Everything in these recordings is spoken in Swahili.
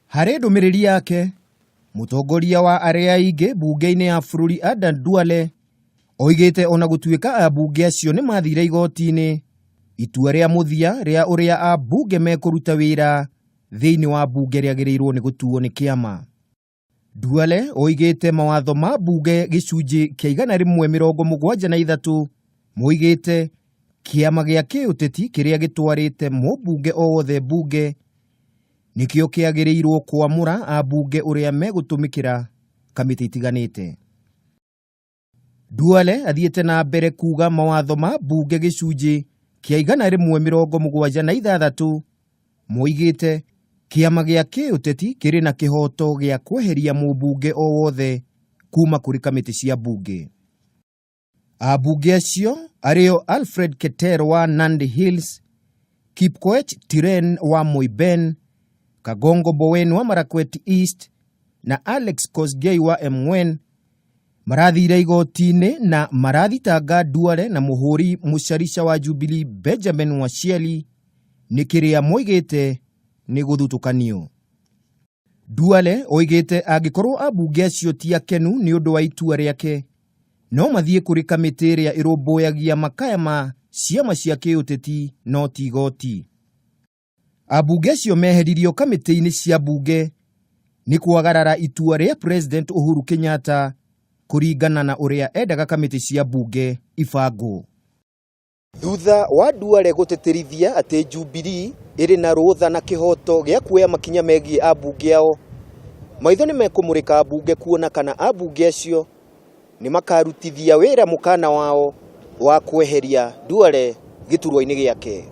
Harĩ ndũmĩrĩri yake, mũtongoria wa arĩa aingĩ bunge-inĩ ya bũrũri Adan Duale oigĩte ona gũtuĩka ambunge acio nĩ mathire igoti-inĩ, itua rĩa mũthia rĩa ũrĩa ambunge mekũruta wĩra thĩinĩ wa bunge rĩagĩrĩirwo nĩ gũtuo nĩ kĩama. Duale oigĩte mawatho ma bunge gĩcunjĩ kĩa 173 moigĩte kĩama gĩa kĩũteti kĩrĩa gĩtwarĩte mũmbunge o wothe bunge nĩkĩo kĩagĩrĩirwo kwamũra ambunge ũrĩa megũtũmĩkĩra kamĩtĩ itiganĩte. Duale athiĩte na mbere kuga mawatho ma bunge gĩcunjĩ kĩa 176 moigĩte kĩama gĩa kĩũteti kĩrĩ na kĩhoto gĩa kweheria mũmbunge o wothe kuma kũrĩ kamĩtĩ cia bunge. Ambunge acio arĩo Alfred Keter wa Nandi Hills, Kipkoech Tiren wa Moiben, Kagongo Bowen wa Marakwet East na Alex Kosgei wa Emwen marathire igoti-inĩ na marathitanga Duale na mũhũri mũcarica wa Jubilee Benjamin Washiali nĩ kĩrĩa moigĩte nĩ gũthutũkanio. Duale oigĩte angĩkorwo ambunge acio ti akenu nĩ ũndũ wa itua rĩake, no mathiĩ kũrĩ kamĩtĩ ĩrĩa ĩrũmbũyagia makaya ma ciama cia kĩũteti no ti igoti. Ambunge acio meheririo kamĩtĩ-inĩ cia bunge nĩ kwagarara itua rĩa President Uhuru Kenyatta kũringana na ũrĩa endaga kamĩtĩ cia bunge ibangwo. Thutha wa Duale gũtĩtĩrithia atĩ Jubilee ĩrĩ na rũtha na kĩhoto gĩa kuoya makinya megiĩ ambunge ao, maitho nĩ mekũmũrĩka ambunge kuona kana ambunge acio nĩ makarutithia wĩra mũkana wao wa kweheria Duale gĩturwa-inĩ gĩake.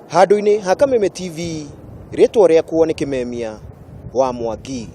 Handũ-inĩ ha Kameme TV, rĩtwa rĩakwa nĩ Kĩmemia wa Mwangi.